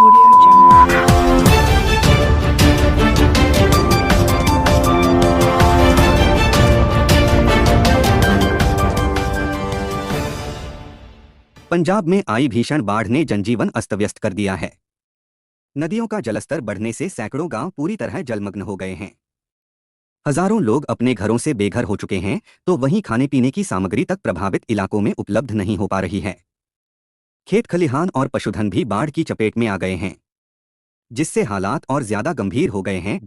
Audio Jungle. Punjab में आई भीषण बाढ़ ने जनजीवन अस्त-व्यस्त कर दिया है। नदियों का जलस्तर बढ़ने से सैकड़ों गांव पूरी तरह जलमग्न हो गए हैं। हजारों लोग अपने घरों से बेघर हो चुके हैं, तो वहीं खाने पीने की सामग्री तक प्रभावित इलाकों में उपलब्ध नहीं हो पा रही है। खेत खलिहान और पशुधन भी बाढ़ की चपेट में आ गए हैं, जिससे हालात और ज्यादा गंभीर हो गए हैं।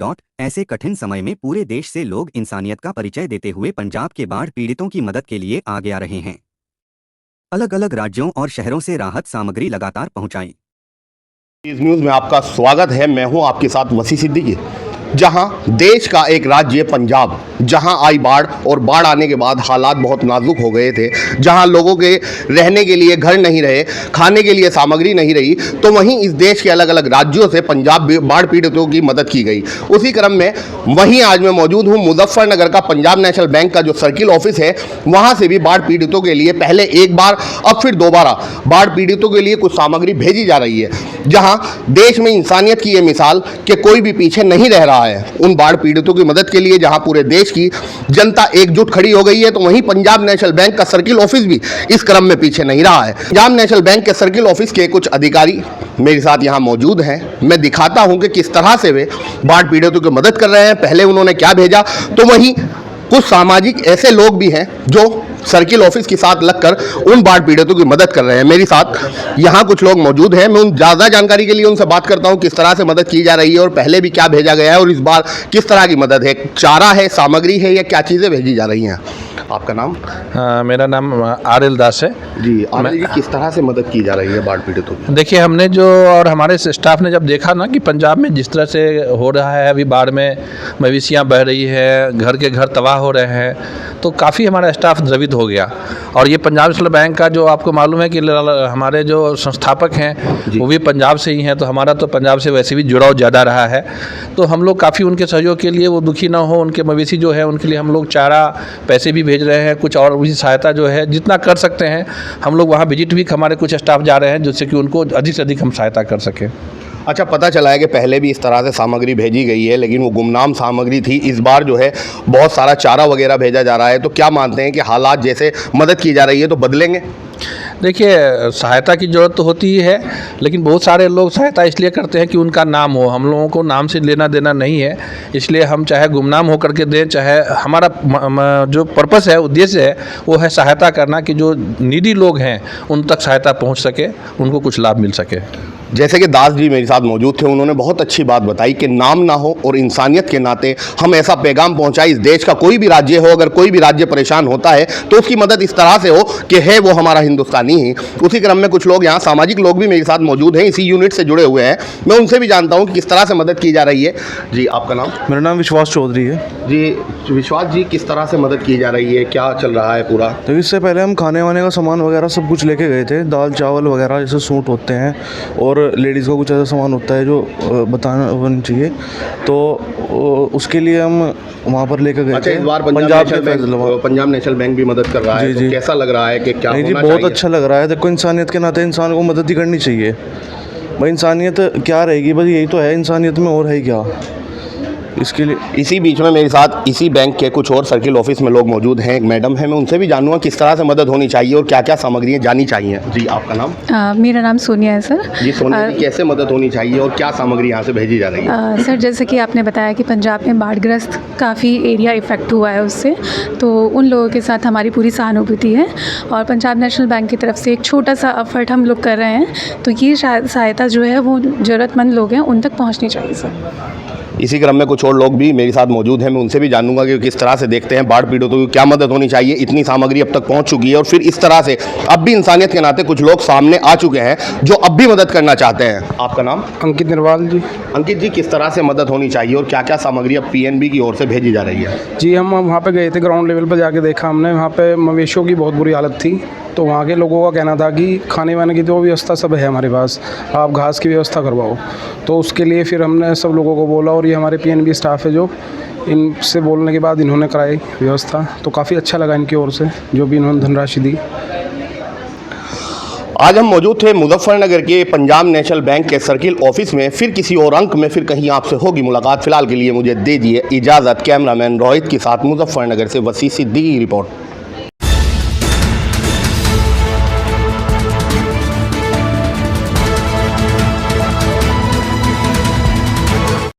ऐसे कठिन समय में पूरे देश से लोग इंसानियत का परिचय देते हुए पंजाब के बाढ़ पीड़ितों की मदद के लिए आगे आ रहे हैं। अलग अलग राज्यों और शहरों से राहत सामग्री लगातार पहुंचाई। इस न्यूज़ में आपका स्वागत है। मैं हूं आपके साथ वसी सिद्दीकी। जहां देश का एक राज्य पंजाब, जहां आई बाढ़ और बाढ़ आने के बाद हालात बहुत नाजुक हो गए थे, जहां लोगों के रहने के लिए घर नहीं रहे, खाने के लिए सामग्री नहीं रही, तो वहीं इस देश के अलग अलग राज्यों से पंजाब बाढ़ पीड़ितों की मदद की गई। उसी क्रम में वहीं आज मैं मौजूद हूं मुजफ्फरनगर का पंजाब नेशनल बैंक का जो सर्किल ऑफिस है, वहां से भी बाढ़ पीड़ितों के लिए पहले एक बार अब फिर दोबारा बाढ़ पीड़ितों के लिए कुछ सामग्री भेजी जा रही है। जहां देश में इंसानियत की ये मिसाल कि कोई भी पीछे नहीं रह रहा है उन बाढ़ पीड़ितों की मदद के लिए, जहां पूरे देश की जनता एकजुट खड़ी हो गई है, तो वहीं पंजाब नेशनल बैंक का सर्किल ऑफिस भी इस क्रम में पीछे नहीं रहा है। पंजाब नेशनल बैंक के सर्किल ऑफिस के कुछ अधिकारी मेरे साथ यहां मौजूद हैं। मैं दिखाता हूं कि किस तरह से वे बाढ़ पीड़ितों की मदद कर रहे हैं, पहले उन्होंने क्या भेजा। तो वहीं कुछ सामाजिक ऐसे लोग भी हैं जो सर्किल ऑफिस के साथ लगकर उन बाढ़ पीड़ितों की मदद कर रहे हैं। मेरे साथ यहाँ कुछ लोग मौजूद हैं। मैं उन ज़्यादा जानकारी के लिए उनसे बात करता हूँ किस तरह से मदद की जा रही है और पहले भी क्या भेजा गया है और इस बार किस तरह की मदद है, चारा है, सामग्री है, या क्या चीज़ें भेजी जा रही हैं। आपका नाम? मेरा नाम आरिल दास है जी। आरिल जी, किस तरह से मदद की जा रही है बाढ़ पीड़ितों की? देखिए, हमने जो और हमारे स्टाफ ने जब देखा ना कि पंजाब में जिस तरह से हो रहा है, अभी बाढ़ में मवेशियाँ बह रही है, घर के घर तबाह हो रहे हैं, तो काफ़ी हमारा स्टाफ द्रवित हो गया। और ये पंजाब नेशनल बैंक का जो आपको मालूम है कि हमारे जो संस्थापक हैं वो भी पंजाब से ही हैं, तो हमारा तो पंजाब से वैसे भी जुड़ाव ज़्यादा रहा है। तो हम लोग काफ़ी उनके सहयोग के लिए, वो दुखी ना हो, उनके मवेशी जो है उनके लिए हम लोग चारा, पैसे भी भेज रहे हैं, कुछ और भी सहायता जो है जितना कर सकते हैं हम लोग वहाँ विजिट भी, हमारे कुछ स्टाफ जा रहे हैं जिससे कि उनको अधिक से अधिक हम सहायता कर सकें। अच्छा, पता चला है कि पहले भी इस तरह से सामग्री भेजी गई है, लेकिन वो गुमनाम सामग्री थी। इस बार जो है बहुत सारा चारा वगैरह भेजा जा रहा है, तो क्या मानते हैं कि हालात जैसे मदद की जा रही है तो बदलेंगे? देखिए, सहायता की ज़रूरत तो होती ही है, लेकिन बहुत सारे लोग सहायता इसलिए करते हैं कि उनका नाम हो। हम लोगों को नाम से लेना देना नहीं है, इसलिए हम चाहे गुमनाम होकर के दें, चाहे हमारा जो पर्पस है, उद्देश्य है, वो है सहायता करना कि जो नीडी लोग हैं उन तक सहायता पहुंच सके, उनको कुछ लाभ मिल सके। जैसे कि दास जी मेरे साथ मौजूद थे, उन्होंने बहुत अच्छी बात बताई कि नाम ना हो और इंसानियत के नाते हम ऐसा पैगाम पहुंचाए। इस देश का कोई भी राज्य हो, अगर कोई भी राज्य परेशान होता है तो उसकी मदद इस तरह से हो कि है वो हमारा हिंदुस्तानी ही। उसी क्रम में कुछ लोग यहाँ सामाजिक लोग भी मेरे साथ मौजूद हैं, इसी यूनिट से जुड़े हुए हैं। मैं उनसे भी जानता हूँ कि किस तरह से मदद की जा रही है। जी, आपका नाम? मेरा नाम विश्वास चौधरी है। जी विश्वास जी, किस तरह से मदद की जा रही है, क्या चल रहा है पूरा? तो इससे पहले हम खाने वाने का सामान वगैरह सब कुछ लेके गए थे, दाल चावल वगैरह जैसे सूट होते हैं और लेडीज़ का कुछ ऐसा सामान होता है जो बताना होना चाहिए, तो उसके लिए हम वहाँ पर लेकर गए थे। अच्छा, इस बार पंजाब नेशनल बैंक भी मदद कर रहा है, तो कैसा लग रहा है कि क्या होना चाहिए? बहुत अच्छा लग रहा है। देखो, इंसानियत के नाते इंसान को मदद ही करनी चाहिए भाई। इंसानियत क्या रहेगी, बस यही तो है इंसानियत में, और है क्या इसके लिए। इसी बीच में मेरे साथ इसी बैंक के कुछ और सर्किल ऑफिस में लोग मौजूद हैं। एक मैडम है, मैं उनसे भी जानूंगा किस तरह से मदद होनी चाहिए और क्या क्या सामग्रियाँ जानी चाहिए। जी, आपका नाम? मेरा नाम सोनिया है सर। जी सोनिया जी, कैसे मदद होनी चाहिए और क्या सामग्री यहाँ से भेजी जा रही है? सर, जैसे कि आपने बताया कि पंजाब में बाढ़ग्रस्त काफ़ी एरिया इफ़ेक्ट हुआ है उससे, तो उन लोगों के साथ हमारी पूरी सहानुभूति है और पंजाब नेशनल बैंक की तरफ से एक छोटा सा एफर्ट हम लोग कर रहे हैं। तो ये सहायता जो है वो ज़रूरतमंद लोग हैं उन तक पहुँचनी चाहिए सर। इसी क्रम में कुछ और लोग भी मेरे साथ मौजूद हैं, मैं उनसे भी जानूंगा कि किस तरह से देखते हैं बाढ़ पीड़ितों की क्या मदद होनी चाहिए। इतनी सामग्री अब तक पहुंच चुकी है और फिर इस तरह से अब भी इंसानियत के नाते कुछ लोग सामने आ चुके हैं जो अब भी मदद करना चाहते हैं। आपका नाम? अंकित निर्वाल जी। अंकित जी, किस तरह से मदद होनी चाहिए और क्या क्या सामग्री अब पीएनबी की ओर से भेजी जा रही है? जी, हम वहाँ पे गए थे, ग्राउंड लेवल पर जाके देखा हमने, वहाँ पे मवेशियों की बहुत बुरी हालत थी। तो वहाँ के लोगों का कहना था कि खाने वाने की तो व्यवस्था सब है हमारे पास, आप घास की व्यवस्था करवाओ। तो उसके लिए फिर हमने सब लोगों को बोला और ये हमारे पीएनबी स्टाफ है जो, इनसे बोलने के बाद इन्होंने कराई व्यवस्था। तो काफ़ी अच्छा लगा इनकी ओर से जो भी इन्होंने धनराशि दी। आज हम मौजूद थे मुजफ्फरनगर के पंजाब नेशनल बैंक के सर्किल ऑफिस में। फिर किसी और अंक में फिर कहीं आपसे होगी मुलाकात। फिलहाल के लिए मुझे दे दीजिए इजाज़त। कैमरामैन रोहित के साथ मुजफ्फरनगर से वसी सिद्दीकी की रिपोर्ट।